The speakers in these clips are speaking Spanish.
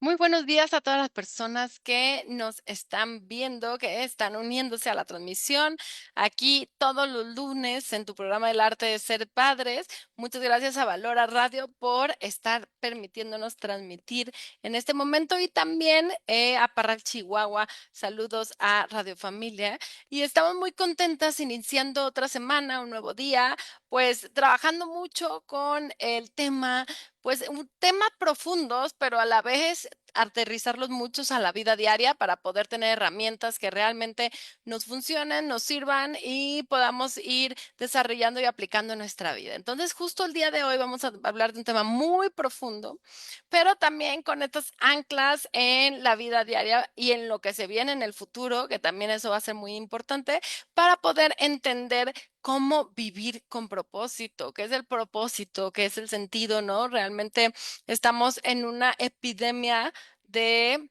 Muy buenos días a todas las personas que nos están viendo, que están uniéndose a la transmisión aquí todos los lunes en tu programa El Arte de Ser Padres. Muchas gracias a Valora Radio por estar permitiéndonos transmitir en este momento y también a Parral Chihuahua. Saludos a Radio Familia y estamos muy contentas iniciando otra semana, un nuevo día, pues trabajando mucho con el tema, pues un tema profundos, pero a la vez aterrizarlos muchos a la vida diaria para poder tener herramientas que realmente nos funcionen, nos sirvan y podamos ir desarrollando y aplicando en nuestra vida. Entonces, justo el día de hoy vamos a hablar de un tema muy profundo, pero también con estas anclas en la vida diaria y en lo que se viene en el futuro, que también eso va a ser muy importante para poder entender cómo vivir con propósito, qué es el propósito, qué es el sentido, ¿no? Realmente estamos en una epidemia de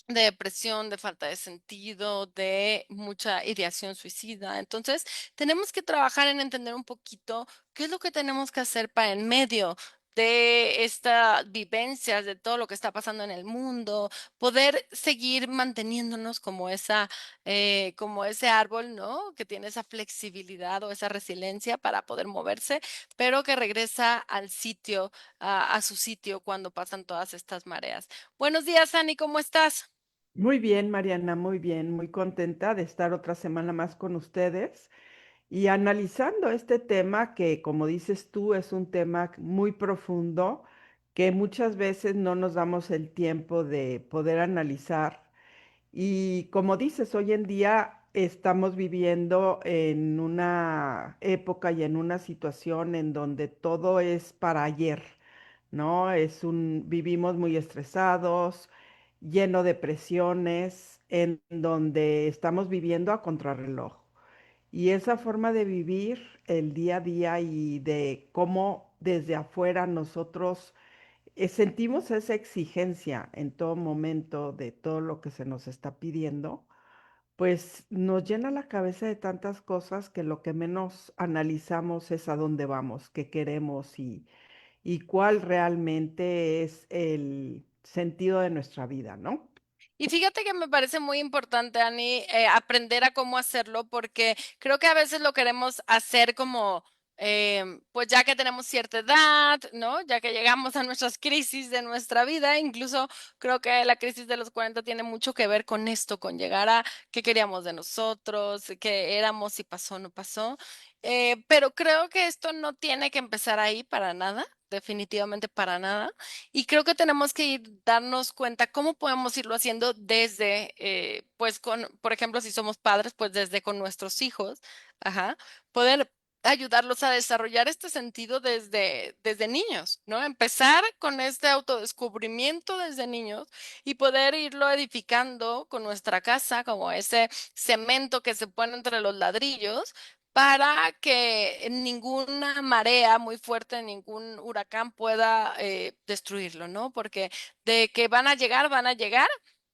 depresión, de falta de sentido, de mucha ideación suicida. Entonces, tenemos que trabajar en entender un poquito qué es lo que tenemos que hacer para en medio de estas vivencias, de todo lo que está pasando en el mundo, poder seguir manteniéndonos como ese árbol, ¿no? Que tiene esa flexibilidad o esa resiliencia para poder moverse, pero que regresa al sitio, a su sitio cuando pasan todas estas mareas. Buenos días, Ani, ¿cómo estás? Muy bien, Mariana, muy bien, muy contenta de estar otra semana más con ustedes y analizando este tema que, como dices tú, es un tema muy profundo que muchas veces no nos damos el tiempo de poder analizar. Y como dices, hoy en día estamos viviendo en una época y en una situación en donde todo es para ayer, ¿no? Vivimos muy estresados, lleno de presiones, en donde estamos viviendo a contrarreloj. Y esa forma de vivir el día a día y de cómo desde afuera nosotros sentimos esa exigencia en todo momento de todo lo que se nos está pidiendo, pues nos llena la cabeza de tantas cosas que lo que menos analizamos es a dónde vamos, qué queremos y cuál realmente es el sentido de nuestra vida, ¿no? Y fíjate que me parece muy importante, Ani, aprender a cómo hacerlo, porque creo que a veces lo queremos hacer como, pues ya que tenemos cierta edad, ¿no? Ya que llegamos a nuestras crisis de nuestra vida, incluso creo que la crisis de los 40 tiene mucho que ver con esto, con llegar a qué queríamos de nosotros, qué éramos, si pasó o no pasó. Pero creo que esto no tiene que empezar ahí para nada, definitivamente para nada. Y creo que tenemos que darnos cuenta cómo podemos irlo haciendo desde, pues, por ejemplo, si somos padres, pues desde con nuestros hijos, ajá, poder ayudarlos a desarrollar este sentido desde niños, ¿no? Empezar con este autodescubrimiento desde niños y poder irlo edificando con nuestra casa, como ese cemento que se pone entre los ladrillos para que ninguna marea muy fuerte, ningún huracán pueda destruirlo, ¿no? Porque de que van a llegar,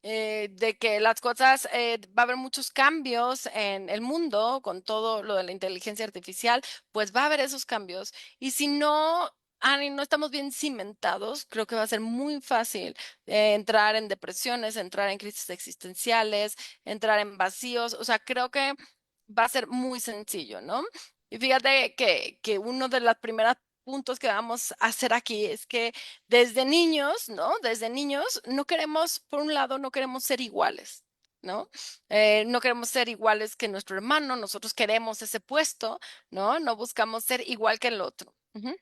de que las cosas, va a haber muchos cambios en el mundo con todo lo de la inteligencia artificial, pues va a haber esos cambios. Y si no... Ani, no estamos bien cimentados, creo que va a ser muy fácil entrar en depresiones, entrar en crisis existenciales, entrar en vacíos. O sea, creo que va a ser muy sencillo, ¿no? Y fíjate que uno de los primeros puntos que vamos a hacer aquí es que desde niños, ¿no? Desde niños no queremos, por un lado, no queremos ser iguales. ¿No? No queremos ser iguales que nuestro hermano, nosotros queremos ese puesto, ¿no? No buscamos ser igual que el otro. Ujú.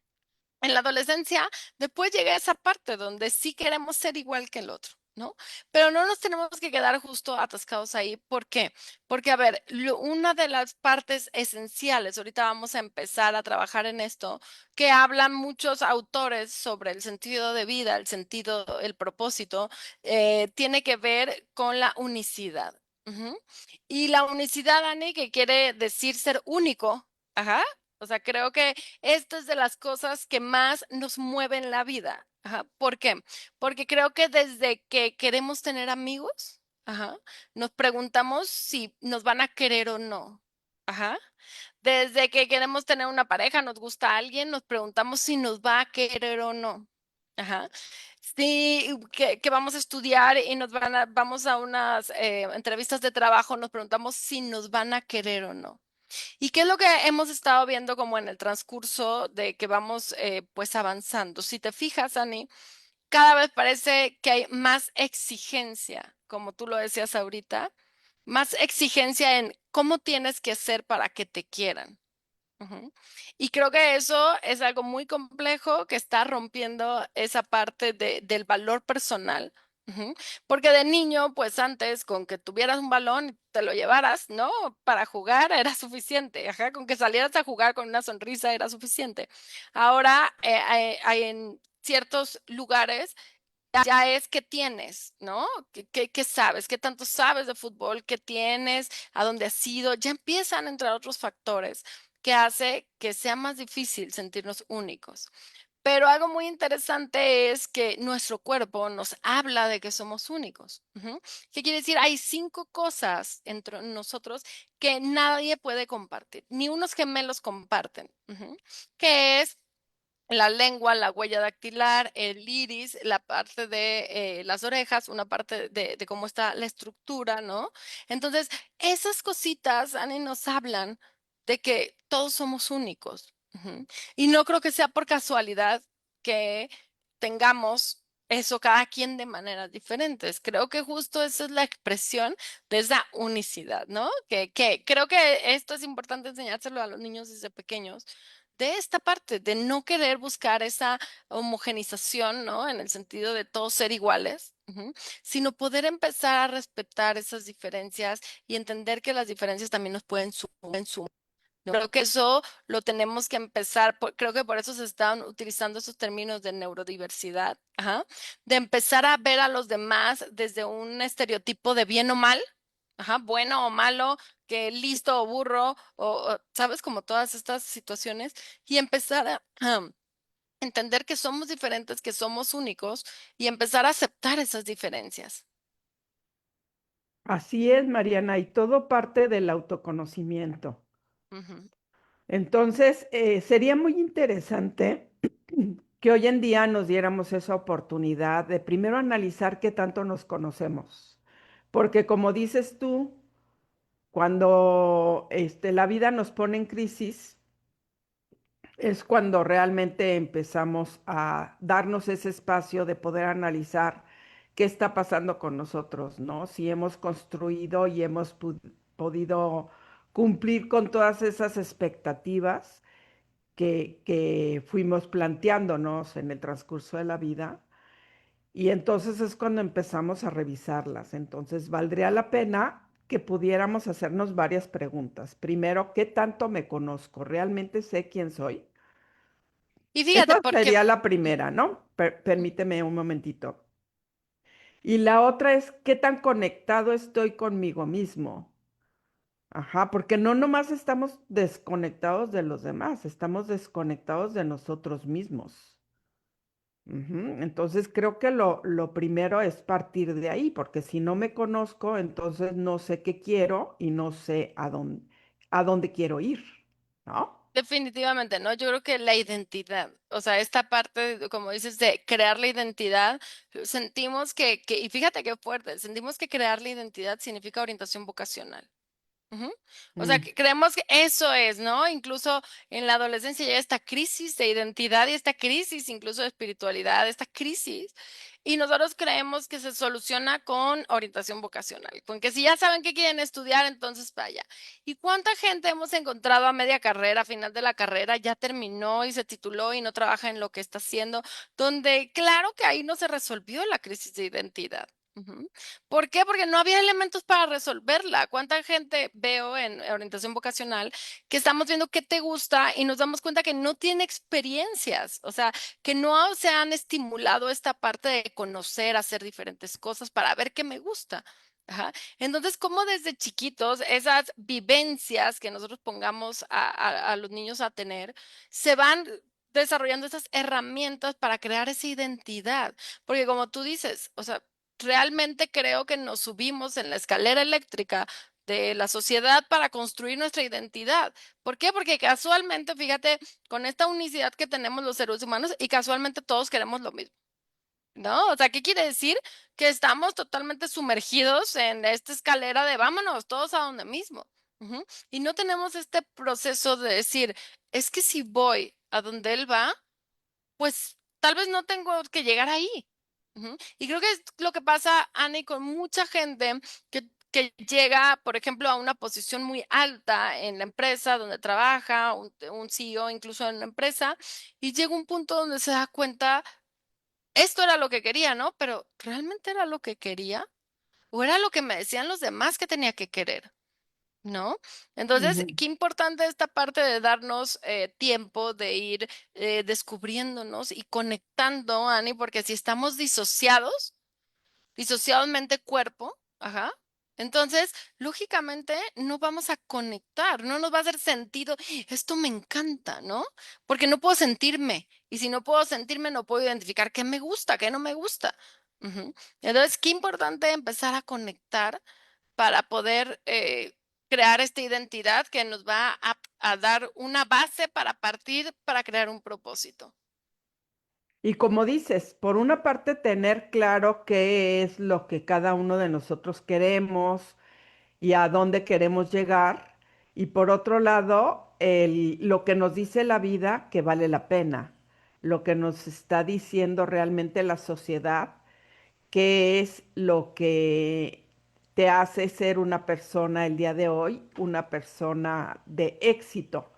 En la adolescencia, después llega esa parte donde sí queremos ser igual que el otro, ¿no? Pero no nos tenemos que quedar justo atascados ahí. ¿Por qué? Porque, a ver, una de las partes esenciales, ahorita vamos a empezar a trabajar en esto, que hablan muchos autores sobre el sentido de vida, el sentido, el propósito, tiene que ver con la unicidad. Ujú. Y la unicidad, Ani, que quiere decir ser único, ajá. O sea, creo que esto es de las cosas que más nos mueven la vida. Ajá. ¿Por qué? Porque creo que desde que queremos tener amigos, ajá, nos preguntamos si nos van a querer o no. Ajá. Desde que queremos tener una pareja, nos gusta alguien, nos preguntamos si nos va a querer o no. Ajá. Sí, que vamos a estudiar y vamos a unas entrevistas de trabajo, nos preguntamos si nos van a querer o no. ¿Y qué es lo que hemos estado viendo como en el transcurso de que vamos pues avanzando? Si te fijas, Ani, cada vez parece que hay más exigencia, como tú lo decías ahorita, más exigencia en cómo tienes que ser para que te quieran. Ujú. Y creo que eso es algo muy complejo que está rompiendo esa parte del valor personal. Ujú. Porque de niño, pues antes, con que tuvieras un balón y te lo llevaras, ¿no? Para jugar era suficiente. Ajá, con que salieras a jugar con una sonrisa era suficiente. Ahora hay en ciertos lugares ya es qué tienes, ¿no? ¿Qué sabes? ¿Qué tanto sabes de fútbol? ¿Qué tienes? ¿A dónde has ido? Ya empiezan a entrar otros factores que hace que sea más difícil sentirnos únicos. Pero algo muy interesante es que nuestro cuerpo nos habla de que somos únicos. Ujú. ¿Qué quiere decir? Hay 5 cosas entre nosotros que nadie puede compartir, ni unos gemelos comparten, ujú, que es la lengua, la huella dactilar, el iris, la parte de las orejas, una parte de cómo está la estructura, ¿no? Entonces, esas cositas, Ani, nos hablan de que todos somos únicos. Ujú. Y no creo que sea por casualidad que tengamos eso cada quien de maneras diferentes. Creo que justo esa es la expresión de esa unicidad, ¿no? Que creo que esto es importante enseñárselo a los niños desde pequeños de esta parte, de no querer buscar esa homogenización, ¿no? En el sentido de todos ser iguales, ujú, sino poder empezar a respetar esas diferencias y entender que las diferencias también nos pueden sumar. ¿No? Creo que eso lo tenemos que empezar, creo que por eso se están utilizando esos términos de neurodiversidad, ajá, de empezar a ver a los demás desde un estereotipo de bien o mal, ajá, bueno o malo, que listo o burro, sabes, como todas estas situaciones, y empezar a entender que somos diferentes, que somos únicos, y empezar a aceptar esas diferencias. Así es, Mariana, y todo parte del autoconocimiento. Ujú. Entonces, sería muy interesante que hoy en día nos diéramos esa oportunidad de primero analizar qué tanto nos conocemos. Porque como dices tú, cuando la vida nos pone en crisis, es cuando realmente empezamos a darnos ese espacio de poder analizar qué está pasando con nosotros, ¿no? Si hemos construido y hemos podido cumplir con todas esas expectativas que fuimos planteándonos en el transcurso de la vida. Y entonces es cuando empezamos a revisarlas. Entonces, valdría la pena que pudiéramos hacernos varias preguntas. Primero, ¿qué tanto me conozco? ¿Realmente sé quién soy? Y fíjate, Esa porque sería la primera, ¿no? Permíteme un momentito. Y la otra es, ¿qué tan conectado estoy conmigo mismo? Ajá, porque no nomás estamos desconectados de los demás, estamos desconectados de nosotros mismos. Ujú. Entonces creo que lo primero es partir de ahí, porque si no me conozco, entonces no sé qué quiero y no sé a dónde quiero ir, ¿no? definitivamente, ¿no? Yo creo que la identidad, o sea, esta parte, como dices, de crear la identidad, sentimos y fíjate qué fuerte, sentimos que crear la identidad significa orientación vocacional. Ujú. O sea, Mm. que creemos que eso es, ¿no? Incluso en la adolescencia llega esta crisis de identidad y esta crisis incluso de espiritualidad, esta crisis. Y nosotros creemos que se soluciona con orientación vocacional, con que si ya saben qué quieren estudiar, entonces para allá. ¿Y cuánta gente hemos encontrado a media carrera, a final de la carrera, ya terminó y se tituló y no trabaja en lo que está haciendo, donde claro que ahí no se resolvió la crisis de identidad? Ujú. ¿Por qué? Porque no había elementos para resolverla. ¿Cuánta gente veo en orientación vocacional que estamos viendo qué te gusta y nos damos cuenta que no tiene experiencias? O sea, que no se han estimulado esta parte de conocer, hacer diferentes cosas para ver qué me gusta. Ajá. Entonces, como desde chiquitos, esas vivencias que nosotros pongamos a los niños a tener, se van desarrollando esas herramientas para crear esa identidad. Porque como tú dices, o sea, realmente creo que nos subimos en la escalera eléctrica de la sociedad para construir nuestra identidad. ¿Por qué? Porque casualmente, fíjate, con esta unicidad que tenemos los seres humanos y casualmente todos queremos lo mismo. ¿no? O sea, ¿qué quiere decir? Que estamos totalmente sumergidos en esta escalera de vámonos todos a donde mismo. Ujú. Y no tenemos este proceso de decir, es que si voy a donde él va, pues tal vez no tengo que llegar ahí. Ujú. Y creo que es lo que pasa, Annie, con mucha gente que llega, por ejemplo, a una posición muy alta en la empresa donde trabaja, un CEO incluso en la empresa, y llega un punto donde se da cuenta, esto era lo que quería, ¿no? Pero ¿realmente era lo que quería? ¿O era lo que me decían los demás que tenía que querer? ¿No? Entonces, Ujú. qué importante esta parte de darnos tiempo de ir descubriéndonos y conectando, Ani, porque si estamos disociados mente-cuerpo, ajá, entonces, lógicamente, no vamos a conectar, no nos va a hacer sentido. Esto me encanta, ¿no? Porque no puedo sentirme. Y si no puedo sentirme, no puedo identificar qué me gusta, qué no me gusta. Ujú. Entonces, qué importante empezar a conectar para poder crear esta identidad que nos va a dar una base para partir para crear un propósito. Y como dices, por una parte tener claro qué es lo que cada uno de nosotros queremos y a dónde queremos llegar. Y por otro lado, lo que nos dice la vida que vale la pena, lo que nos está diciendo realmente la sociedad, qué es lo que te hace ser una persona el día de hoy, una persona de éxito,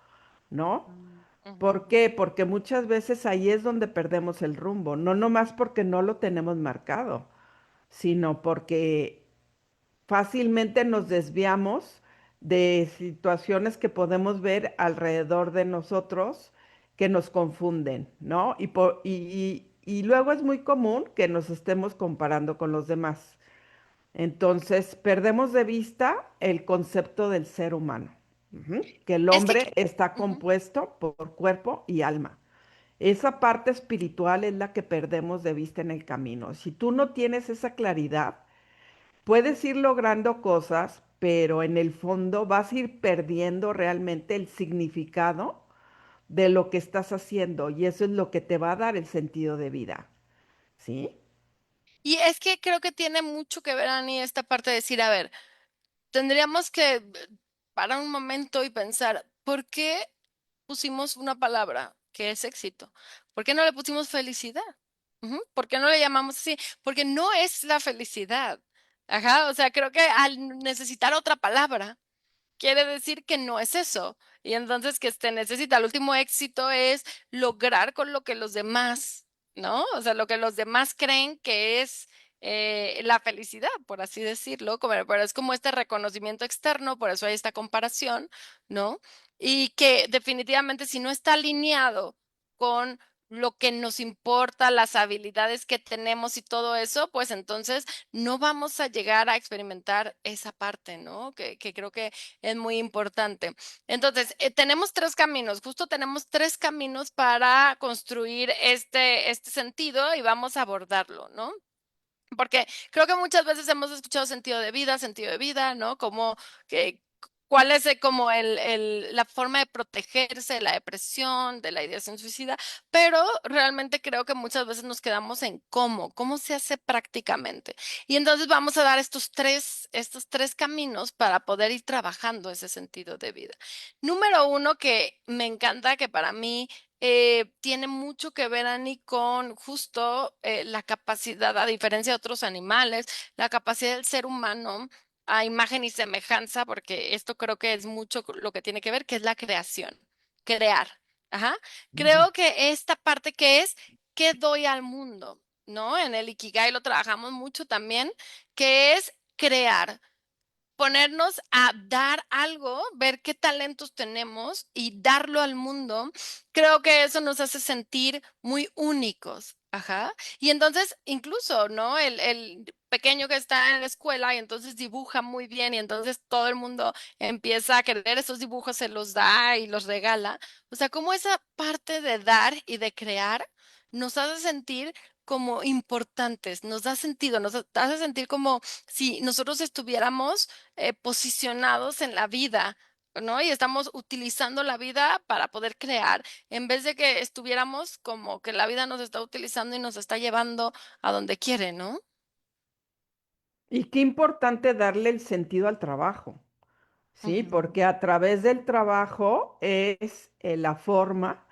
¿no? Ujú. ¿Por qué? Porque muchas veces ahí es donde perdemos el rumbo, no nomás porque no lo tenemos marcado, sino porque fácilmente nos desviamos de situaciones que podemos ver alrededor de nosotros que nos confunden, ¿no? Y luego es muy común que nos estemos comparando con los demás. Entonces, perdemos de vista el concepto del ser humano, ujú, que el Es que, hombre está ujú. compuesto por cuerpo y alma. Esa parte espiritual es la que perdemos de vista en el camino. Si tú no tienes esa claridad, puedes ir logrando cosas, pero en el fondo vas a ir perdiendo realmente el significado de lo que estás haciendo y eso es lo que te va a dar el sentido de vida, ¿sí? Y es que creo que tiene mucho que ver, Ani, esta parte de decir, a ver, tendríamos que parar un momento y pensar, ¿por qué pusimos una palabra que es éxito? ¿Por qué no le pusimos felicidad? Ujú. ¿Por qué no le llamamos así? Porque no es la felicidad. Ajá, o sea, creo que al necesitar otra palabra, quiere decir que no es eso. Y entonces que necesita, el último éxito es lograr con lo que los demás, ¿no? O sea, lo que los demás creen que es la felicidad, por así decirlo, pero es como este reconocimiento externo, por eso hay esta comparación, ¿no? Y que definitivamente si no está alineado con lo que nos importa, las habilidades que tenemos y todo eso, pues entonces no vamos a llegar a experimentar esa parte, ¿no? Que creo que es muy importante. Entonces, tenemos tres caminos, justo tenemos tres caminos para construir este sentido y vamos a abordarlo, ¿no? Porque creo que muchas veces hemos escuchado sentido de vida, ¿no? Como que cuál es como la forma de protegerse de la depresión, de la ideación suicida, pero realmente creo que muchas veces nos quedamos en cómo se hace prácticamente. Y entonces vamos a dar estos tres caminos para poder ir trabajando ese sentido de vida. Número uno, que me encanta, que para mí tiene mucho que ver, Ani, con justo la capacidad, a diferencia de otros animales, la capacidad del ser humano a imagen y semejanza, porque esto creo que es mucho lo que tiene que ver, que es la creación, crear. Ajá. Ujú. Creo que esta parte que es, ¿qué doy al mundo? ¿No? En el Ikigai lo trabajamos mucho también, que es crear, ponernos a dar algo, ver qué talentos tenemos y darlo al mundo, creo que eso nos hace sentir muy únicos. Ajá. Y entonces, incluso, ¿no? El pequeño que está en la escuela y entonces dibuja muy bien y entonces todo el mundo empieza a querer esos dibujos, se los da y los regala. O sea, como esa parte de dar y de crear nos hace sentir como importantes, nos da sentido, nos hace sentir como si nosotros estuviéramos posicionados en la vida, ¿no? Y estamos utilizando la vida para poder crear, en vez de que estuviéramos como que la vida nos está utilizando y nos está llevando a donde quiere, ¿no? Y qué importante darle el sentido al trabajo, ¿sí? Ujú. Porque a través del trabajo es la forma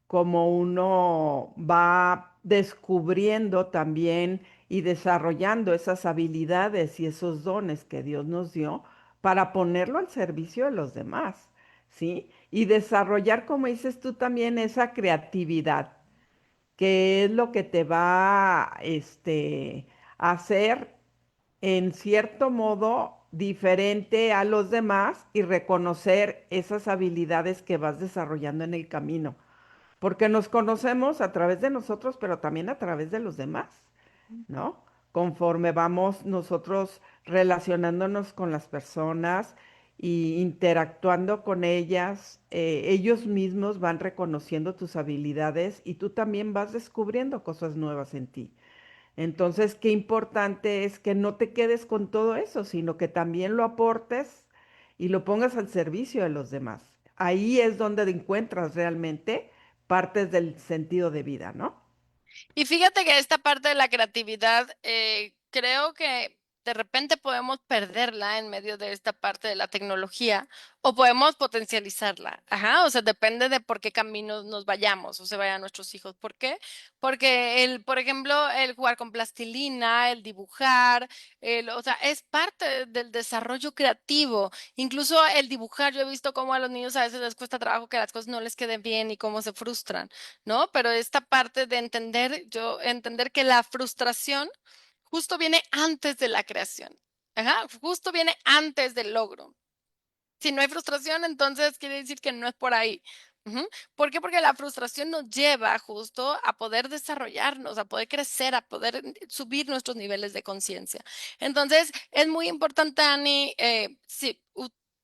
como uno va descubriendo también y desarrollando esas habilidades y esos dones que Dios nos dio para ponerlo al servicio de los demás, ¿sí? Y desarrollar, como dices tú también, esa creatividad, que es lo que te va, a hacer en cierto modo diferente a los demás y reconocer esas habilidades que vas desarrollando en el camino. Porque nos conocemos a través de nosotros, pero también a través de los demás, ¿no? Conforme vamos nosotros relacionándonos con las personas y interactuando con ellas, ellos mismos van reconociendo tus habilidades y tú también vas descubriendo cosas nuevas en ti. Entonces, qué importante es que no te quedes con todo eso, sino que también lo aportes y lo pongas al servicio de los demás. Ahí es donde encuentras realmente partes del sentido de vida, ¿no? Y fíjate que esta parte de la creatividad, creo que de repente podemos perderla en medio de esta parte de la tecnología o podemos potencializarla. Ajá, o sea, depende de por qué caminos nos vayamos o se vayan nuestros hijos. ¿Por qué? Porque por ejemplo, el jugar con plastilina, el dibujar, o sea, es parte del desarrollo creativo. Incluso el dibujar, yo he visto cómo a los niños a veces les cuesta trabajo que las cosas no les queden bien y cómo se frustran. ¿No? Pero esta parte de entender, yo entender que la frustración justo viene antes de la creación. Ajá, justo viene antes del logro. Si no hay frustración, entonces quiere decir que no es por ahí. Ujú. ¿Por qué? Porque la frustración nos lleva justo a poder desarrollarnos, a poder crecer, a poder subir nuestros niveles de conciencia. Entonces, es muy importante, Ani, sí,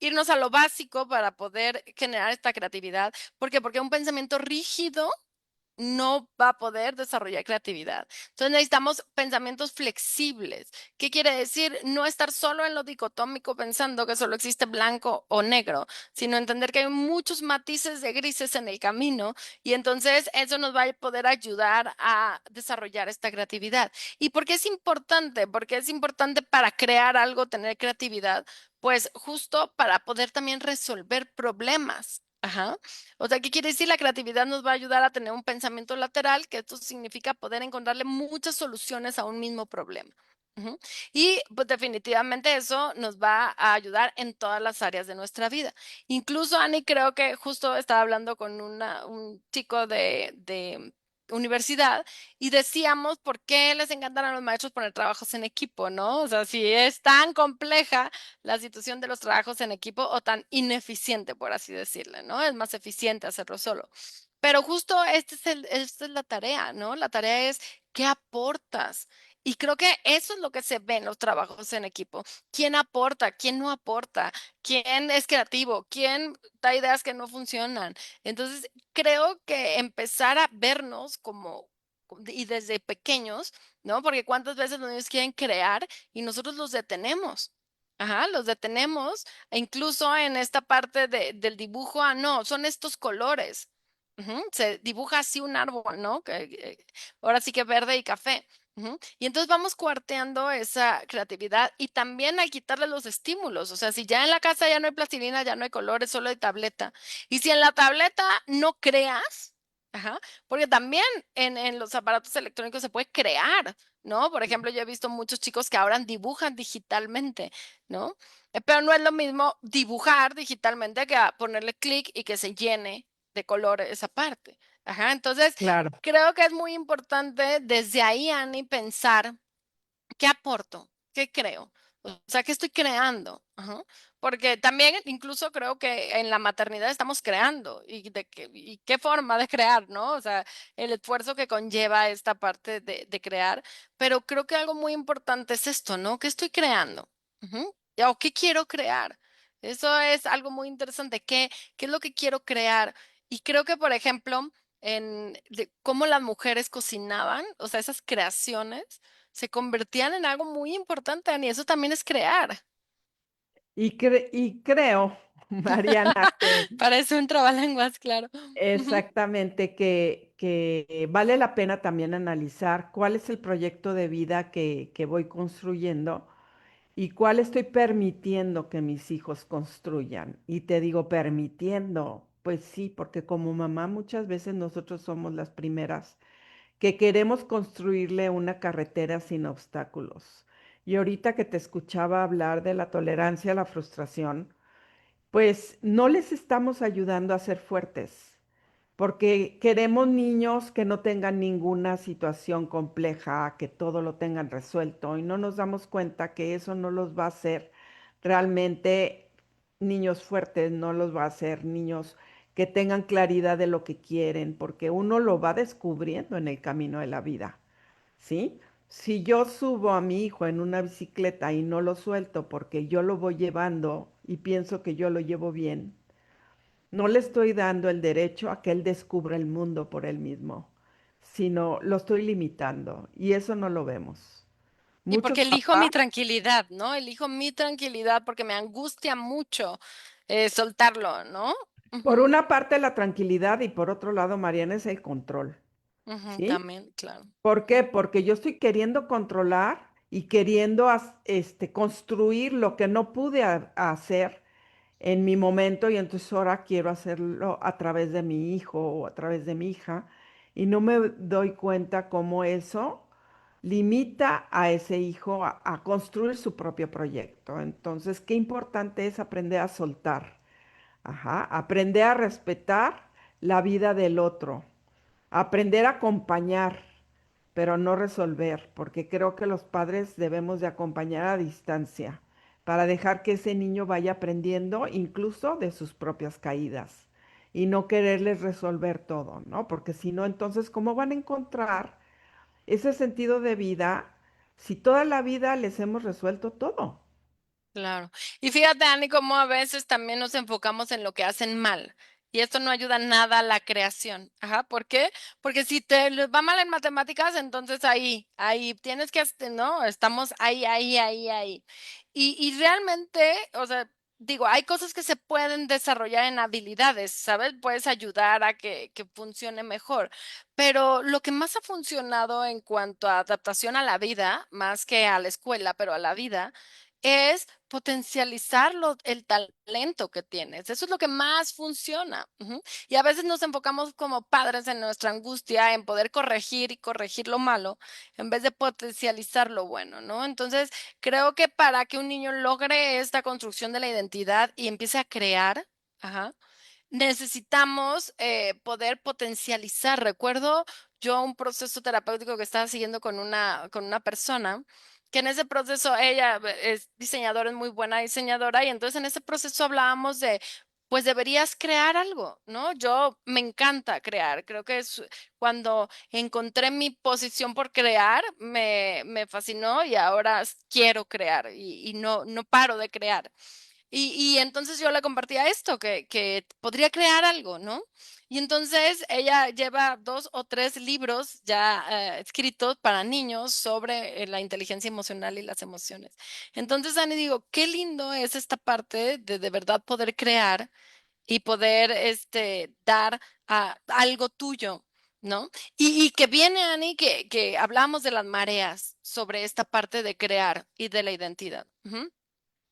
irnos a lo básico para poder generar esta creatividad. ¿Por qué? Porque un pensamiento rígido no va a poder desarrollar creatividad. Entonces necesitamos pensamientos flexibles. ¿Qué quiere decir? No estar solo en lo dicotómico pensando que solo existe blanco o negro, sino entender que hay muchos matices de grises en el camino y entonces eso nos va a poder ayudar a desarrollar esta creatividad. ¿Y por qué es importante? Porque es importante para crear algo, tener creatividad, pues justo para poder también resolver problemas. Ajá. O sea, ¿qué quiere decir? La creatividad nos va a ayudar a tener un pensamiento lateral, que esto significa poder encontrarle muchas soluciones a un mismo problema. Ujú. Y pues definitivamente eso nos va a ayudar en todas las áreas de nuestra vida. Incluso, Ani, creo que justo estaba hablando con un chico de universidad y decíamos por qué les encantan a los maestros poner trabajos en equipo, ¿no? O sea, si es tan compleja la situación de los trabajos en equipo o tan ineficiente, por así decirle, ¿no? Es más eficiente hacerlo solo. Pero justo esta es la tarea, ¿no? La tarea es qué aportas. Y creo que eso es lo que se ve en los trabajos en equipo. ¿Quién aporta? ¿Quién no aporta? ¿Quién es creativo? ¿Quién da ideas que no funcionan? Entonces, creo que empezar a vernos como, y desde pequeños, ¿no? Porque cuántas veces los niños quieren crear y nosotros los detenemos. Ajá, los detenemos, e incluso en esta parte del dibujo, no, son estos colores. Ujú, se dibuja así un árbol, ¿no? Ahora sí que verde y café. Ujú. Y entonces vamos cuarteando esa creatividad y también a quitarle los estímulos. O sea, si ya en la casa ya no hay plastilina, ya no hay colores, solo hay tableta. Y si en la tableta no creas, ajá, porque también en los aparatos electrónicos se puede crear, ¿no? Por ejemplo, yo he visto muchos chicos que ahora dibujan digitalmente, ¿no? Pero no es lo mismo dibujar digitalmente que a ponerle clic y que se llene de color esa parte. Ajá, entonces Claro. creo que es muy importante desde ahí, Ani, pensar qué aporto, qué creo, o sea, qué estoy creando. Ajá. Porque también incluso creo que en la maternidad estamos creando y qué forma de crear, ¿no? O sea, el esfuerzo que conlleva esta parte de crear, pero creo que algo muy importante es esto, ¿no? ¿Qué estoy creando? Ujú. ¿O qué quiero crear? Eso es algo muy interesante. ¿Qué es lo que quiero crear? Y creo que, por ejemplo, cómo las mujeres cocinaban, o sea, esas creaciones se convertían en algo muy importante, Ani, eso también es crear. Y creo Mariana, que Parece un trabalenguas, claro. Ujú. exactamente, que vale la pena también analizar cuál es el proyecto de vida que voy construyendo y cuál estoy permitiendo que mis hijos construyan. Y te digo, permitiendo, pues sí, porque como mamá muchas veces nosotros somos las primeras que queremos construirle una carretera sin obstáculos. Y ahorita que te escuchaba hablar de la tolerancia a la frustración, pues no les estamos ayudando a ser fuertes, porque queremos niños que no tengan ninguna situación compleja, que todo lo tengan resuelto y no nos damos cuenta que eso no los va a hacer realmente niños fuertes, no los va a hacer niños que tengan claridad de lo que quieren, porque uno lo va descubriendo en el camino de la vida. ¿Sí? Si yo subo a mi hijo en una bicicleta y no lo suelto porque yo lo voy llevando y pienso que yo lo llevo bien, no le estoy dando el derecho a que él descubra el mundo por él mismo, sino lo estoy limitando y eso no lo vemos. Y Muchos porque elijo papás, mi tranquilidad, ¿no? Elijo mi tranquilidad porque me angustia mucho soltarlo, ¿no? por Ujú, una parte la tranquilidad y por otro lado, Mariana, es el control, ujú, ¿sí? también, claro. ¿Por qué? Porque yo estoy queriendo controlar y queriendo construir lo que no pude hacer en mi momento y entonces ahora quiero hacerlo a través de mi hijo o a través de mi hija y no me doy cuenta cómo eso limita a ese hijo a construir su propio proyecto. Entonces, qué importante es aprender a soltar, ajá, aprender a respetar la vida del otro, aprender a acompañar, pero no resolver, porque creo que los padres debemos de acompañar a distancia para dejar que ese niño vaya aprendiendo incluso de sus propias caídas y no quererles resolver todo, ¿no? Porque si no, entonces, ¿cómo van a encontrar ese sentido de vida si toda la vida les hemos resuelto todo? Claro. Y fíjate, Ani, cómo a veces también nos enfocamos en lo que hacen mal. Y esto no ayuda nada a la creación. Ajá. ¿Por qué? Porque si te les va mal en matemáticas, entonces ahí tienes que, ¿no? Estamos ahí. Y realmente, o sea, digo, hay cosas que se pueden desarrollar en habilidades, ¿sabes? Puedes ayudar a que funcione mejor. Pero lo que más ha funcionado en cuanto a adaptación a la vida, más que a la escuela, pero a la vida, es potencializar el talento que tienes. Eso es lo que más funciona. Ujú. Y a veces nos enfocamos como padres en nuestra angustia, en poder corregir y corregir lo malo, en vez de potencializar lo bueno, ¿no? Entonces, creo que para que un niño logre esta construcción de la identidad y empiece a crear, ajá, necesitamos poder potencializar. Recuerdo yo un proceso terapéutico que estaba siguiendo con una persona, que en ese proceso ella es diseñadora, es muy buena diseñadora, y entonces en ese proceso hablábamos de, pues deberías crear algo, ¿no? Yo me encanta crear, creo que es cuando encontré mi posición por crear, me fascinó y ahora quiero crear y no paro de crear. Y entonces yo le compartía esto, que podría crear algo, ¿no? Y entonces ella lleva 2 o 3 libros ya escritos para niños sobre la inteligencia emocional y las emociones. Entonces, Dani, digo, qué lindo es esta parte de verdad poder crear y poder dar algo tuyo, ¿no? Y que viene, Ani, que hablamos de las mareas sobre esta parte de crear y de la identidad. Ujú.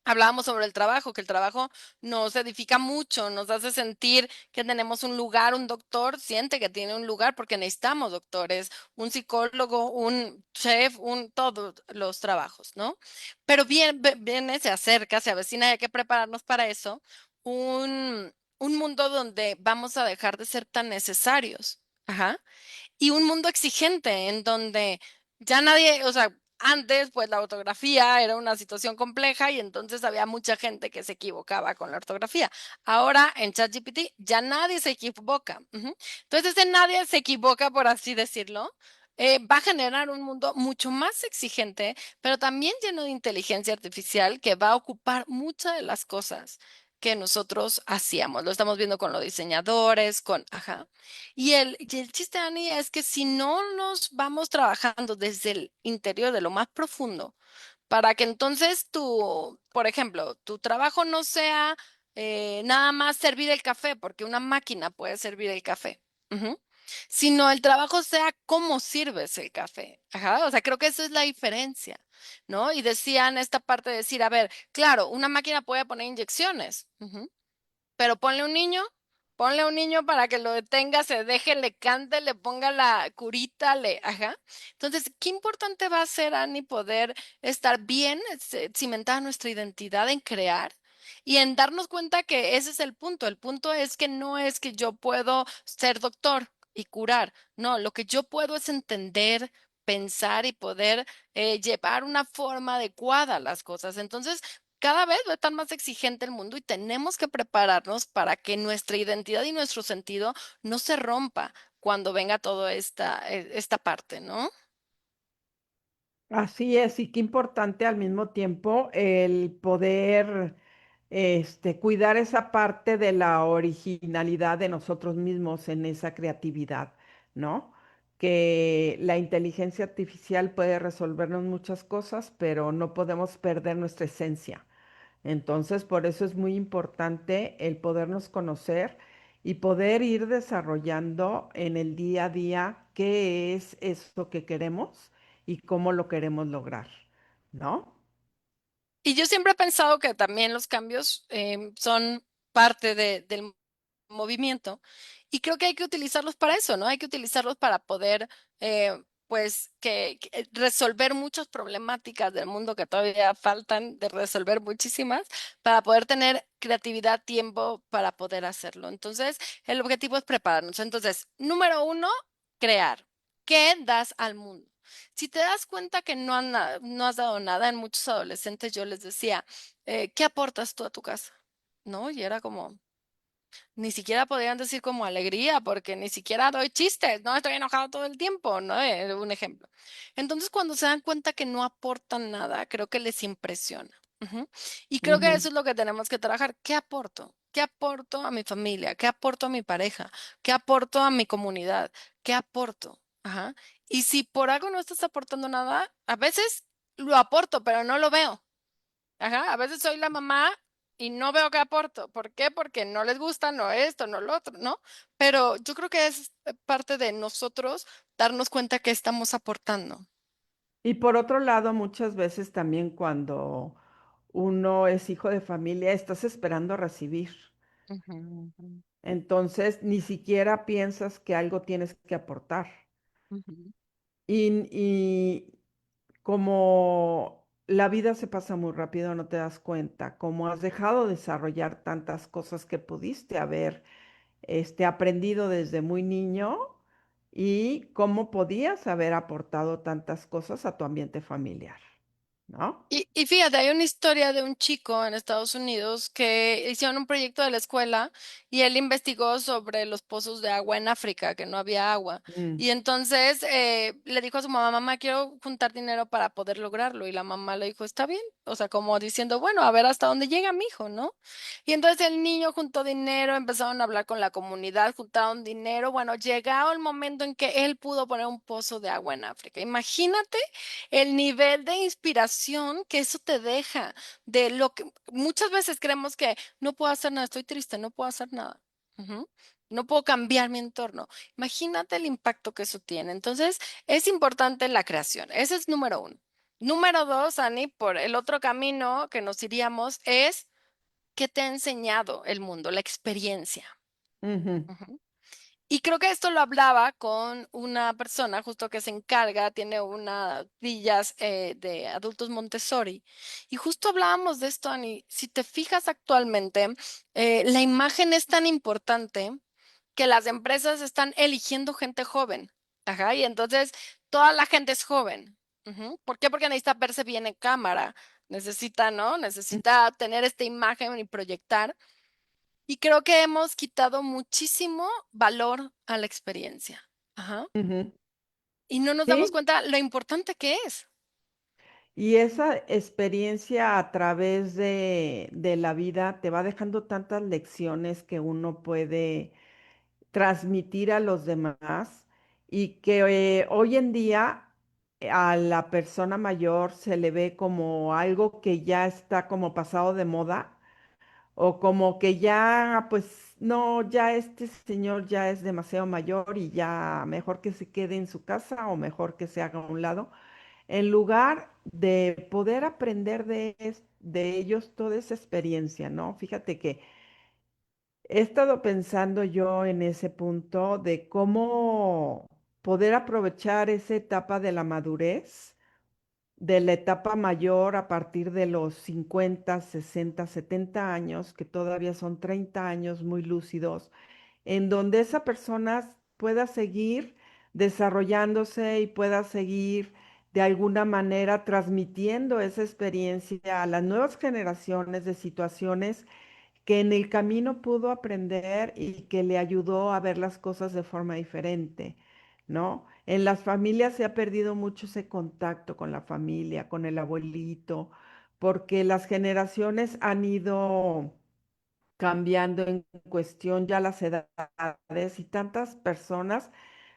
Hablábamos sobre el trabajo, que el trabajo nos edifica mucho, nos hace sentir que tenemos un lugar, un doctor siente que tiene un lugar porque necesitamos doctores, un psicólogo, un chef, todos los trabajos, ¿no? Pero viene, se acerca, se avecina, hay que prepararnos para eso, un mundo donde vamos a dejar de ser tan necesarios. Ajá. Y un mundo exigente en donde ya nadie, o sea, antes pues la ortografía era una situación compleja y entonces había mucha gente que se equivocaba con la ortografía. Ahora en ChatGPT ya nadie se equivoca. Ujú. Entonces ese nadie se equivoca, por así decirlo. Va a generar un mundo mucho más exigente, pero también lleno de inteligencia artificial que va a ocupar muchas de las cosas que nosotros hacíamos. Lo estamos viendo con los diseñadores, ajá. Y el chiste, Ani, es que si no nos vamos trabajando desde el interior de lo más profundo, para que entonces por ejemplo, tu trabajo no sea nada más servir el café, porque una máquina puede servir el café. Ujú. Sino el trabajo sea cómo sirves el café. Ajá, o sea, creo que esa es la diferencia, ¿no? Y decían esta parte de decir, a ver, claro, una máquina puede poner inyecciones, ujú, pero ponle un niño para que lo detenga, se deje, le cante, le ponga la curita, ajá. Entonces, qué importante va a ser, Ani, poder estar bien cimentada nuestra identidad en crear y en darnos cuenta que ese es el punto. El punto es que no es que yo puedo ser doctor y curar. No, lo que yo puedo es entender, pensar y poder llevar una forma adecuada a las cosas. Entonces, cada vez va a estar más exigente el mundo y tenemos que prepararnos para que nuestra identidad y nuestro sentido no se rompa cuando venga toda esta parte, ¿no? Así es, y qué importante al mismo tiempo el poder cuidar esa parte de la originalidad de nosotros mismos en esa creatividad, ¿no? Que la inteligencia artificial puede resolvernos muchas cosas, pero no podemos perder nuestra esencia. Entonces, por eso es muy importante el podernos conocer y poder ir desarrollando en el día a día qué es eso que queremos y cómo lo queremos lograr, ¿no? Y yo siempre he pensado que también los cambios son parte del movimiento y creo que hay que utilizarlos para eso, ¿no? Hay que utilizarlos para poder, pues, resolver muchas problemáticas del mundo que todavía faltan de resolver muchísimas, para poder tener creatividad, tiempo para poder hacerlo. Entonces, el objetivo es prepararnos. Entonces, número uno, crear. ¿Qué das al mundo? Si te das cuenta que no has dado nada, en muchos adolescentes yo les decía, ¿qué aportas tú a tu casa? ¿No? Y era como, ni siquiera podían decir como alegría, porque ni siquiera doy chistes, no estoy enojado todo el tiempo, ¿no? Un ejemplo. Entonces, cuando se dan cuenta que no aportan nada, creo que les impresiona. Ujú. Y creo que Ujú, eso es lo que tenemos que trabajar. ¿Qué aporto? ¿Qué aporto a mi familia? ¿Qué aporto a mi pareja? ¿Qué aporto a mi comunidad? ¿Qué aporto? Ajá. Y si por algo no estás aportando nada, a veces lo aporto, pero no lo veo. Ajá, a veces soy la mamá y no veo qué aporto. ¿Por qué? Porque no les gusta, no esto, no lo otro, ¿no? Pero yo creo que es parte de nosotros darnos cuenta que estamos aportando. y por otro lado, muchas veces también cuando uno es hijo de familia, estás esperando recibir. Ujú, ujú, Entonces, ni siquiera piensas que algo tienes que aportar. ujú. Y como la vida se pasa muy rápido, no te das cuenta, como has dejado de desarrollar tantas cosas que pudiste haber aprendido desde muy niño y cómo podías haber aportado tantas cosas a tu ambiente familiar, ¿no? Y fíjate, hay una historia de un chico en Estados Unidos que hicieron un proyecto de la escuela y él investigó sobre los pozos de agua en África, que no había agua. Mm, Y entonces le dijo a su mamá, mamá, quiero juntar dinero para poder lograrlo. Y la mamá le dijo, está bien. O sea, como diciendo, bueno, a ver hasta dónde llega mi hijo, ¿no? Y entonces el niño juntó dinero, empezaron a hablar con la comunidad, juntaron dinero. Bueno, llegado el momento en que él pudo poner un pozo de agua en África. Imagínate el nivel de inspiración que eso te deja, de lo que muchas veces creemos que no puedo hacer nada, estoy triste, no puedo hacer nada. Ujú. No puedo cambiar mi entorno. Imagínate el impacto que eso tiene. Entonces, es importante la creación. Ese es número uno. Número dos, Ani, por el otro camino que nos iríamos es qué te ha enseñado el mundo, la experiencia. ujú, Ujú. Y creo que esto lo hablaba con una persona justo que se encarga, tiene unas villas de adultos Montessori. Y justo hablábamos de esto, Ani. Si te fijas actualmente, la imagen es tan importante que las empresas están eligiendo gente joven. Ajá, y entonces toda la gente es joven. Ujú. ¿Por qué? Porque necesita verse bien en cámara. Necesita, ¿no? Necesita tener esta imagen y proyectar. Y creo que hemos quitado muchísimo valor a la experiencia. Ajá. ujú. Y no nos damos Sí, cuenta lo importante que es. y esa experiencia a través de la vida te va dejando tantas lecciones que uno puede transmitir a los demás y que hoy en día a la persona mayor se le ve como algo que ya está como pasado de moda o como que ya, pues no, ya este señor ya es demasiado mayor y ya mejor que se quede en su casa o mejor que se haga a un lado, en lugar de poder aprender de ellos toda esa experiencia, ¿no? Fíjate que he estado pensando yo en ese punto de cómo poder aprovechar esa etapa de la madurez, de la etapa mayor a partir de los 50, 60, 70 años, que todavía son 30 años muy lúcidos, en donde esa persona pueda seguir desarrollándose y pueda seguir de alguna manera transmitiendo esa experiencia a las nuevas generaciones de situaciones que en el camino pudo aprender y que le ayudó a ver las cosas de forma diferente, ¿no? En las familias se ha perdido mucho ese contacto con la familia, con el abuelito, porque las generaciones han ido cambiando en cuestión ya las edades y tantas personas,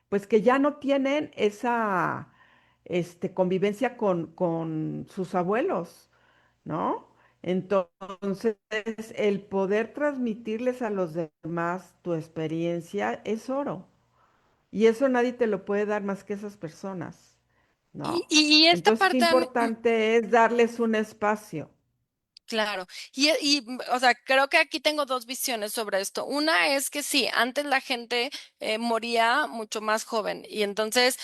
pues que ya no tienen esa convivencia con sus abuelos, ¿no? Entonces, el poder transmitirles a los demás tu experiencia es oro. Y eso nadie te lo puede dar más que esas personas, ¿no? Y esta Entonces, qué parte, importante es darles un espacio. claro, o sea, creo que aquí tengo dos visiones sobre esto. Una es que sí, antes la gente moría mucho más joven y entonces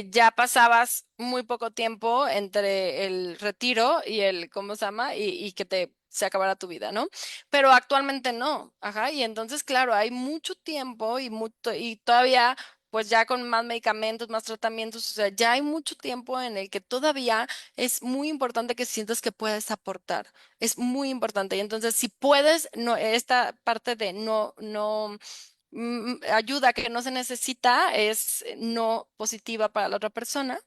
ya pasabas muy poco tiempo entre el retiro y el, ¿cómo se llama? Y que se acabara tu vida, ¿no? Pero actualmente no, ajá, y entonces, claro, hay mucho tiempo y todavía, pues ya con más medicamentos, más tratamientos, o sea, ya hay mucho tiempo en el que todavía es muy importante que sientas que puedes aportar. Es muy importante. Y entonces, si puedes, no, esta parte de ayuda que no se necesita es no positiva para la otra persona.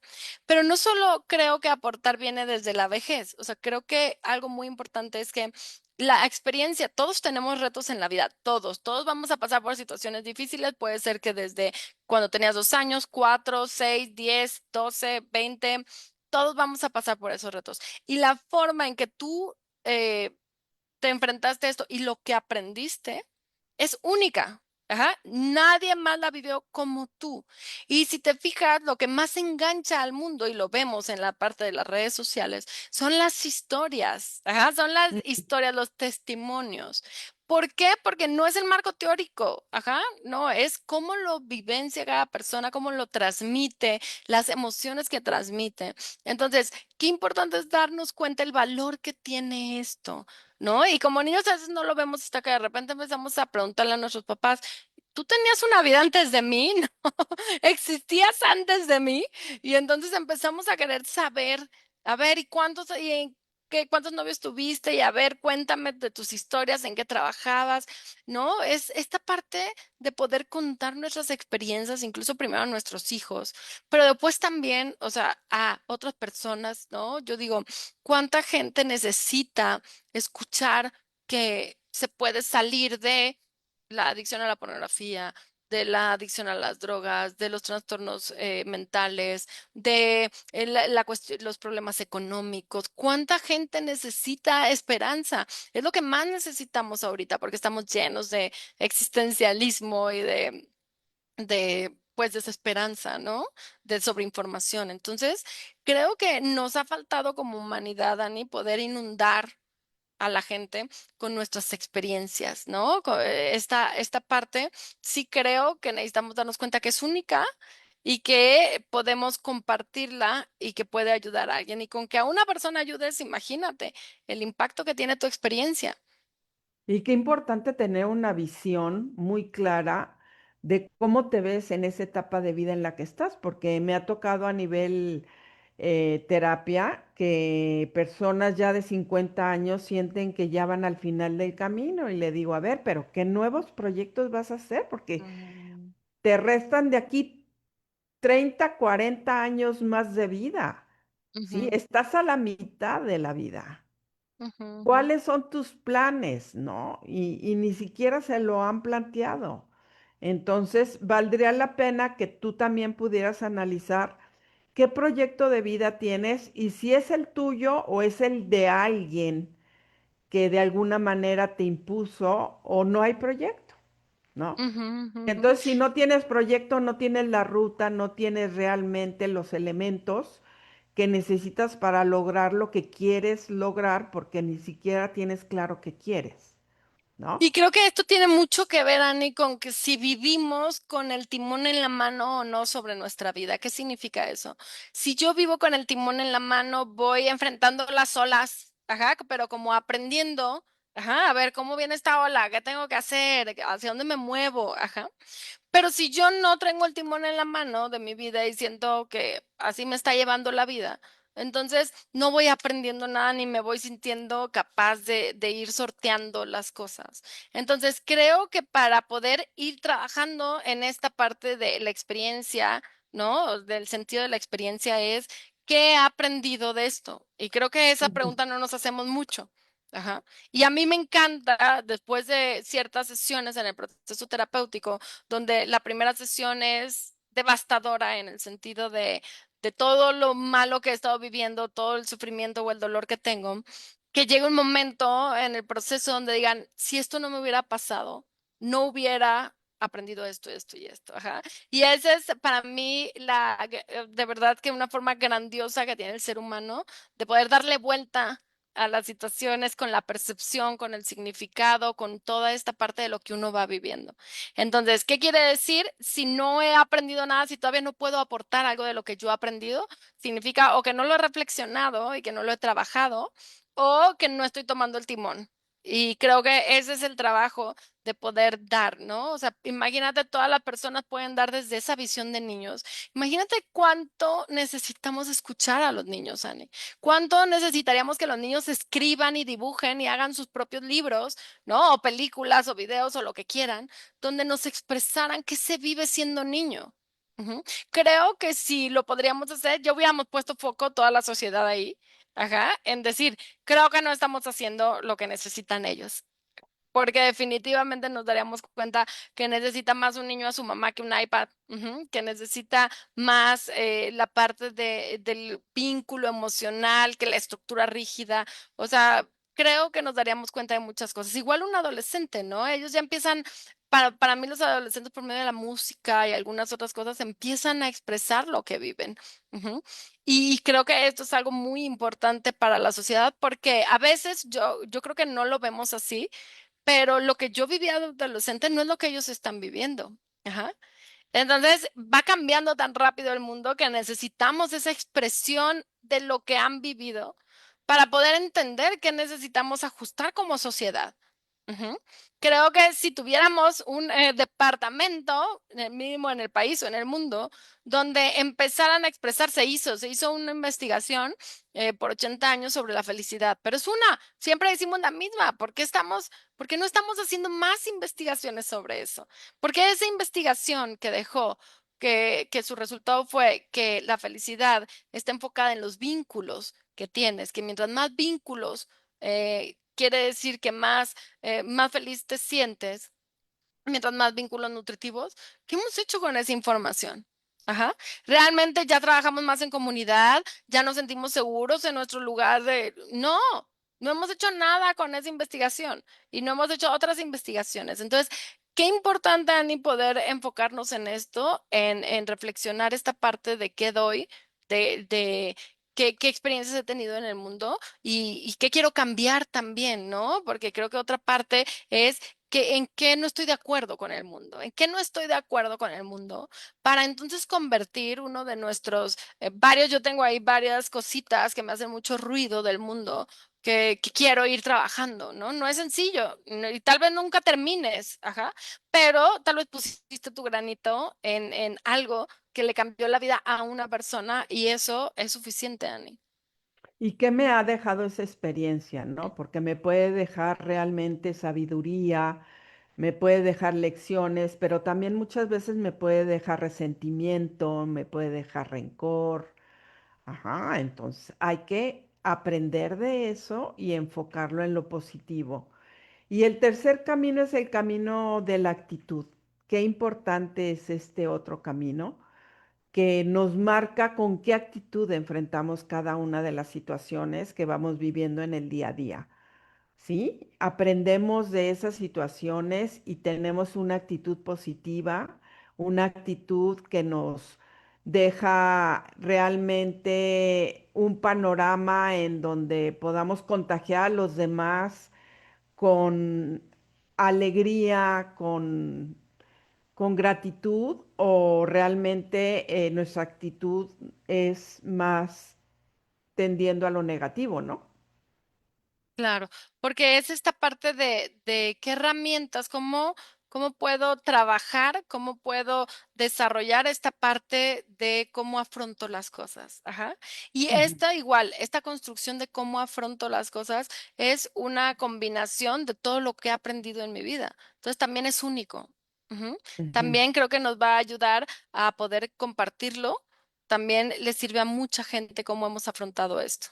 Pero no solo creo que aportar viene desde la vejez. O sea, creo que algo muy importante es que la experiencia, todos tenemos retos en la vida, todos vamos a pasar por situaciones difíciles. Puede ser que desde cuando tenías 2 años, 4, 6, 10, 12, 20, todos vamos a pasar por esos retos. Y la forma en que tú eh, te enfrentaste a esto y lo que aprendiste es única. Ajá. Nadie más la vivió como tú. Y si te fijas, lo que más engancha al mundo, y lo vemos en la parte de las redes sociales, son las historias. Ajá. Son las historias, los testimonios. ¿Por qué? Porque no es el marco teórico. Ajá. No, es cómo lo vivencia cada persona, cómo lo transmite, las emociones que transmite. Entonces, qué importante es darnos cuenta el valor que tiene esto. ¿No? Y como niños a veces no lo vemos hasta que de repente empezamos a preguntarle a nuestros papás, ¿tú tenías una vida antes de mí? ¿No? ¿Existías antes de mí? Y entonces empezamos a querer saber, a ver, cuántos novios tuviste? Y a ver, cuéntame de tus historias, en qué trabajabas, ¿no? Es esta parte de poder contar nuestras experiencias, incluso primero a nuestros hijos, pero después también, o sea, a otras personas, ¿no? Yo digo, ¿cuánta gente necesita escuchar que se puede salir de la adicción a la pornografía, de la adicción a las drogas, de los trastornos mentales, de los problemas económicos? ¿Cuánta gente necesita esperanza? Es lo que más necesitamos ahorita porque estamos llenos de existencialismo y de pues desesperanza, ¿no? De sobreinformación. Entonces, creo que nos ha faltado como humanidad, Dani, poder inundar a la gente con nuestras experiencias, ¿no? Esta parte sí creo que necesitamos darnos cuenta que es única y que podemos compartirla y que puede ayudar a alguien. Y con que a una persona ayudes, imagínate el impacto que tiene tu experiencia. Y qué importante tener una visión muy clara de cómo te ves en esa etapa de vida en la que estás, porque me ha tocado a nivel terapia que personas ya de 50 años sienten que ya van al final del camino y le digo, a ver, pero ¿qué nuevos proyectos vas a hacer? Porque Mm, te restan de aquí 30, 40 años más de vida, ¿sí? ujú, Estás a la mitad de la vida. ujú, ujú. ¿Cuáles son tus planes, no? Y ni siquiera se lo han planteado. Entonces, valdría la pena que tú también pudieras analizar qué proyecto de vida tienes y si es el tuyo o es el de alguien que de alguna manera te impuso o no hay proyecto, ¿no? Ujú, ujú. Entonces, si no tienes proyecto, no tienes la ruta, no tienes realmente los elementos que necesitas para lograr lo que quieres lograr, porque ni siquiera tienes claro qué quieres, ¿no? Y creo que esto tiene mucho que ver, Ani, con que si vivimos con el timón en la mano o no sobre nuestra vida. ¿Qué significa eso? Si yo vivo con el timón en la mano, voy enfrentando las olas, ajá, pero como aprendiendo, ajá, a ver cómo viene esta ola, qué tengo que hacer, hacia dónde me muevo, ajá. Pero si yo no tengo el timón en la mano de mi vida y siento que así me está llevando la vida, entonces no voy aprendiendo nada ni me voy sintiendo capaz de ir sorteando las cosas. Entonces creo que para poder ir trabajando en esta parte de la experiencia, ¿no? Del sentido de la experiencia es, ¿qué he aprendido de esto? Y creo que esa Ujú, pregunta no nos hacemos mucho. Ajá. Y a mí me encanta, después de ciertas sesiones en el proceso terapéutico, donde la primera sesión es devastadora en el sentido de todo lo malo que he estado viviendo, todo el sufrimiento o el dolor que tengo, que llegue un momento en el proceso donde digan, si esto no me hubiera pasado, no hubiera aprendido esto, esto y esto. Ajá. Y esa es para mí de verdad que una forma grandiosa que tiene el ser humano de poder darle vuelta a las situaciones con la percepción, con el significado, con toda esta parte de lo que uno va viviendo. Entonces, ¿qué quiere decir? Si no he aprendido nada, si todavía no puedo aportar algo de lo que yo he aprendido, significa o que no lo he reflexionado y que no lo he trabajado, o que no estoy tomando el timón. Y creo que ese es el trabajo de poder dar, ¿no? O sea, imagínate, todas las personas pueden dar desde esa visión de niños. Imagínate cuánto necesitamos escuchar a los niños, Ani. ¿Cuánto necesitaríamos que los niños escriban y dibujen y hagan sus propios libros, ¿no? O películas o videos o lo que quieran, donde nos expresaran qué se vive siendo niño? Ujú. Creo que si lo podríamos hacer, ya hubiéramos puesto foco toda la sociedad ahí, ajá, en decir, creo que no estamos haciendo lo que necesitan ellos. Porque definitivamente nos daríamos cuenta que necesita más un niño a su mamá que un iPad, ujú, que necesita más la parte del vínculo emocional que la estructura rígida. O sea, creo que nos daríamos cuenta de muchas cosas. Igual un adolescente, ¿no? Ellos ya empiezan, para mí los adolescentes por medio de la música y algunas otras cosas empiezan a expresar lo que viven. Ujú. Y creo que esto es algo muy importante para la sociedad porque a veces yo creo que no lo vemos así, pero lo que yo vivía de adolescente no es lo que ellos están viviendo. Ajá. Entonces va cambiando tan rápido el mundo que necesitamos esa expresión de lo que han vivido para poder entender que necesitamos ajustar como sociedad. Ujú. Creo que si tuviéramos un departamento, mínimo en el país o en el mundo, donde empezaran a expresar, se hizo una investigación por 80 años sobre la felicidad, pero es una, siempre decimos la misma, por qué no estamos haciendo más investigaciones sobre eso? Porque esa investigación que dejó, que su resultado fue que la felicidad está enfocada en los vínculos que tienes, que mientras más vínculos, quiere decir que más feliz te sientes, mientras más vínculos nutritivos. ¿Qué hemos hecho con esa información? Ajá. Realmente ya trabajamos más en comunidad, ya nos sentimos seguros en nuestro lugar de... No, no hemos hecho nada con esa investigación y no hemos hecho otras investigaciones. Entonces, qué importante, Ani, poder enfocarnos en esto, en reflexionar esta parte de qué doy, de qué experiencias he tenido en el mundo y qué quiero cambiar también, ¿no? Porque creo que otra parte es que en qué no estoy de acuerdo con el mundo, en qué no estoy de acuerdo con el mundo, para entonces convertir uno de nuestros varios, yo tengo ahí varias cositas que me hacen mucho ruido del mundo. Que quiero ir trabajando, ¿no? No es sencillo y tal vez nunca termines, ajá, pero tal vez pusiste tu granito en algo que le cambió la vida a una persona y eso es suficiente, Ani. ¿Y qué me ha dejado esa experiencia, no? Porque me puede dejar realmente sabiduría, me puede dejar lecciones, pero también muchas veces me puede dejar resentimiento, me puede dejar rencor. Ajá, entonces hay que aprender de eso y enfocarlo en lo positivo. Y el tercer camino es el camino de la actitud. Qué importante es este otro camino que nos marca con qué actitud enfrentamos cada una de las situaciones que vamos viviendo en el día a día. ¿sí? Aprendemos de esas situaciones y tenemos una actitud positiva, una actitud que nos deja realmente un panorama en donde podamos contagiar a los demás con alegría, con gratitud, o realmente nuestra actitud es más tendiendo a lo negativo, ¿no? Claro, porque es esta parte de qué herramientas, cómo puedo trabajar, cómo puedo desarrollar esta parte de cómo afronto las cosas. Ajá. Y Ujú, esta igual, esta construcción de cómo afronto las cosas es una combinación de todo lo que he aprendido en mi vida. Entonces también es único. Ujú. ujú. También creo que nos va a ayudar a poder compartirlo. También le sirve a mucha gente cómo hemos afrontado esto.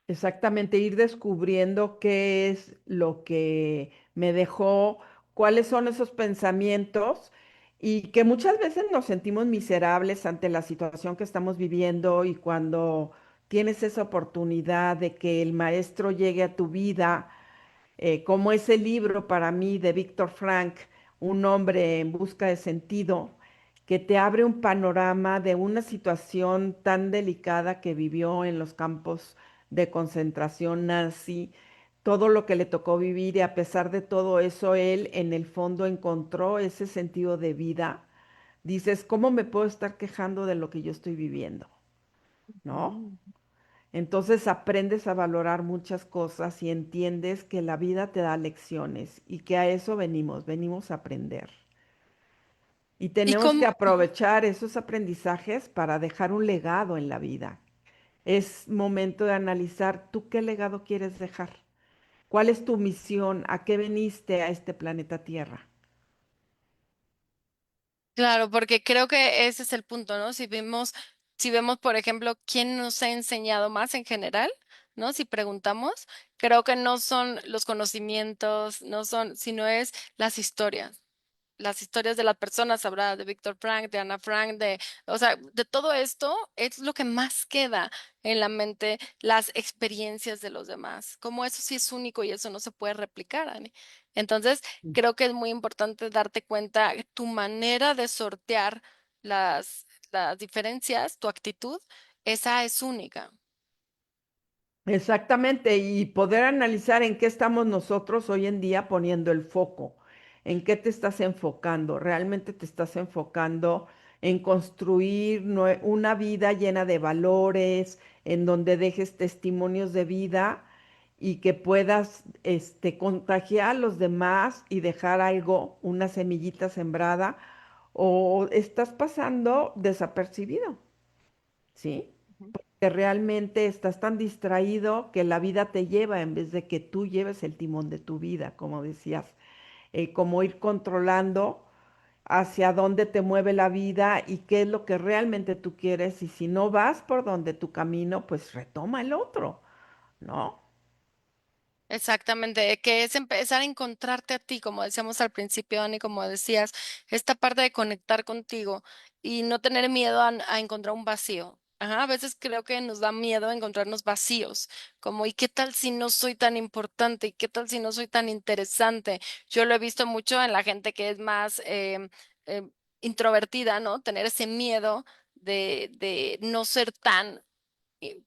Exactamente, ir descubriendo qué es lo que me dejó, cuáles son esos pensamientos y que muchas veces nos sentimos miserables ante la situación que estamos viviendo, y cuando tienes esa oportunidad de que el maestro llegue a tu vida, como ese libro para mí de Víctor Frank, Un hombre en busca de sentido, que te abre un panorama de una situación tan delicada que vivió en los campos de concentración nazi, todo lo que le tocó vivir, y a pesar de todo eso, él en el fondo encontró ese sentido de vida. Dices, ¿cómo me puedo estar quejando de lo que yo estoy viviendo? ¿No? Ujú. Entonces aprendes a valorar muchas cosas y entiendes que la vida te da lecciones y que a eso venimos a aprender. Y Y tenemos que cómo, aprovechar esos aprendizajes para dejar un legado en la vida. Es momento de analizar tú qué legado quieres dejar. ¿Cuál es tu misión? ¿A qué veniste a este planeta Tierra? claro, porque creo que ese es el punto, ¿no? Si vemos, por ejemplo, quién nos ha enseñado más en general, ¿no? Si preguntamos, creo que no son los conocimientos, no son, sino es las historias de las personas, habrá de Víctor Frank, de Ana Frank, o sea, de todo esto es lo que más queda en la mente, las experiencias de los demás, como eso sí es único y eso no se puede replicar, Ani. Entonces, creo que es muy importante darte cuenta tu manera de sortear las diferencias, tu actitud, esa es única. Exactamente, y poder analizar en qué estamos nosotros hoy en día poniendo el foco, en qué te estás enfocando. ¿Realmente te estás enfocando en construir una vida llena de valores, en donde dejes testimonios de vida y que puedas contagiar a los demás y dejar algo, una semillita sembrada, o estás pasando desapercibido? ¿Sí? Ujú. Que realmente estás tan distraído que la vida te lleva en vez de que tú lleves el timón de tu vida, como decías, como ir controlando hacia dónde te mueve la vida y qué es lo que realmente tú quieres, y si no vas por donde tu camino, pues retoma el otro, ¿no? Exactamente, que es empezar a encontrarte a ti, como decíamos al principio, Dani, como decías, esta parte de conectar contigo y no tener miedo a encontrar un vacío. Ajá, a veces creo que nos da miedo encontrarnos vacíos, como ¿y qué tal si no soy tan importante? ¿Y qué tal si no soy tan interesante? Yo lo he visto mucho en la gente que es más em, introvertida, ¿no? Tener ese miedo de no ser tan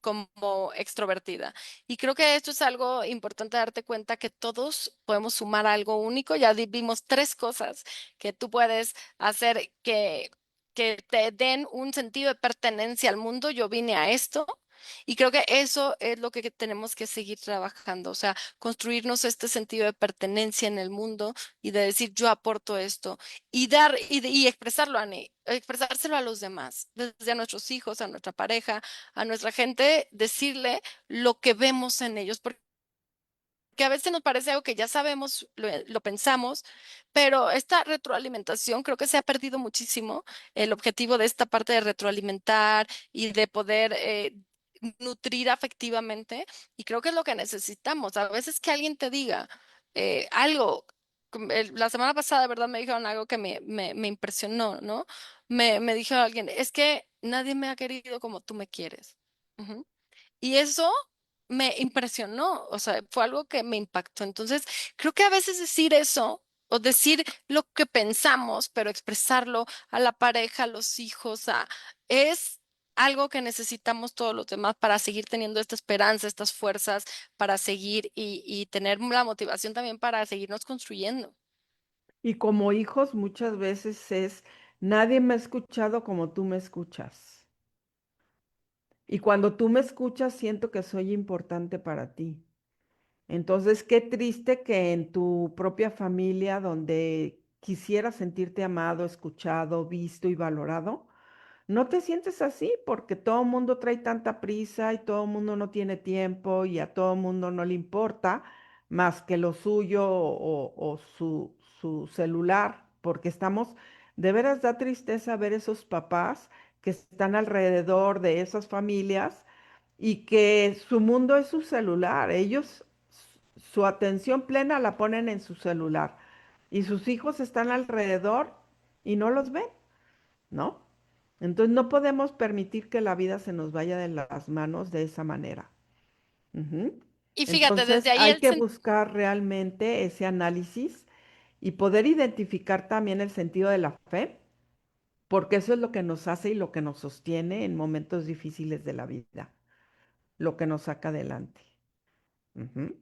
como extrovertida. Y creo que esto es algo importante darte cuenta que todos podemos sumar algo único. Ya vimos tres cosas que tú puedes hacer que te den un sentido de pertenencia al mundo. Yo vine a esto. Y creo que eso es lo que tenemos que seguir trabajando, o sea, construirnos este sentido de pertenencia en el mundo y de decir yo aporto esto y dar y expresarlo, Ani, expresárselo a los demás, desde a nuestros hijos, a nuestra pareja, a nuestra gente, decirle lo que vemos en ellos, porque a veces nos parece algo que ya sabemos, lo pensamos, pero esta retroalimentación creo que se ha perdido muchísimo el objetivo de esta parte de retroalimentar y de poder nutrir afectivamente, y creo que es lo que necesitamos. A veces que alguien te diga algo. La semana pasada, de verdad, me dijeron algo que me impresionó, ¿no? Me dijo alguien, es que nadie me ha querido como tú me quieres. Ujú. Y eso me impresionó, o sea, fue algo que me impactó. Entonces, creo que a veces decir eso o decir lo que pensamos, pero expresarlo a la pareja, a los hijos, es algo que necesitamos todos los demás para seguir teniendo esta esperanza, estas fuerzas, para seguir y tener la motivación también para seguirnos construyendo. Y como hijos muchas veces es, nadie me ha escuchado como tú me escuchas. Y cuando tú me escuchas, siento que soy importante para ti. Entonces, qué triste que en tu propia familia, donde quisieras sentirte amado, escuchado, visto y valorado, no te sientes así porque todo el mundo trae tanta prisa y todo el mundo no tiene tiempo y a todo el mundo no le importa más que lo suyo o su celular, porque estamos, de veras da tristeza ver esos papás que están alrededor de esas familias y que su mundo es su celular. Ellos su atención plena la ponen en su celular y sus hijos están alrededor y no los ven, ¿no? Entonces no podemos permitir que la vida se nos vaya de las manos de esa manera. Ujú. Y fíjate, desde Entonces ahí hay que buscar realmente ese análisis y poder identificar también el sentido de la fe, porque eso es lo que nos hace y lo que nos sostiene en momentos difíciles de la vida, lo que nos saca adelante. Ujú.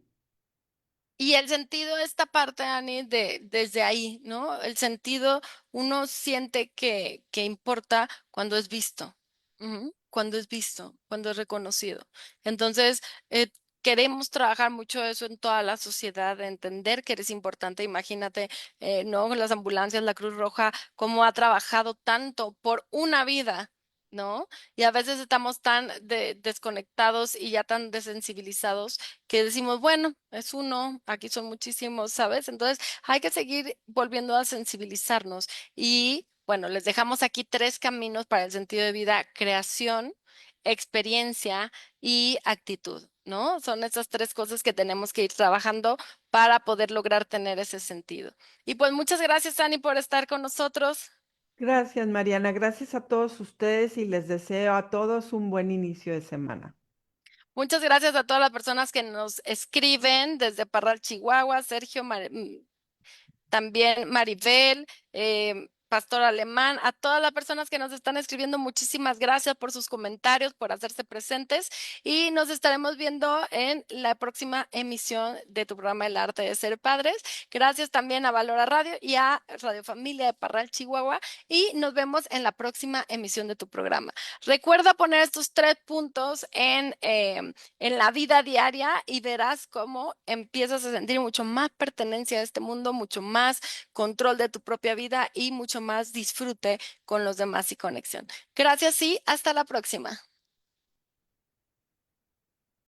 Y el sentido, esta parte, Ani, de desde ahí, ¿no? El sentido, uno siente que importa cuando es visto, ujú, cuando es visto, cuando es reconocido. Entonces, queremos trabajar mucho eso en toda la sociedad, de entender que eres importante. Imagínate, ¿no? Las ambulancias, la Cruz Roja, cómo ha trabajado tanto por una vida. ¿No? Y a veces estamos tan desconectados y ya tan desensibilizados que decimos, bueno, es uno, aquí son muchísimos, ¿sabes? Entonces hay que seguir volviendo a sensibilizarnos. Y bueno, les dejamos aquí tres caminos para el sentido de vida: creación, experiencia y actitud, ¿no? Son esas tres cosas que tenemos que ir trabajando para poder lograr tener ese sentido. Y pues muchas gracias, Ani, por estar con nosotros. Gracias, Mariana. Gracias a todos ustedes y les deseo a todos un buen inicio de semana. Muchas gracias a todas las personas que nos escriben desde Parral, Chihuahua, Sergio, también Maribel, Pastor Alemán, a todas las personas que nos están escribiendo, muchísimas gracias por sus comentarios, por hacerse presentes y nos estaremos viendo en la próxima emisión de tu programa El Arte de Ser Padres. Gracias también a Valora Radio y a Radio Familia de Parral, Chihuahua, y nos vemos en la próxima emisión de tu programa. Recuerda poner estos tres puntos en la vida diaria y verás cómo empiezas a sentir mucho más pertenencia a este mundo, mucho más control de tu propia vida y mucho más disfrute con los demás y conexión. Gracias y hasta la próxima.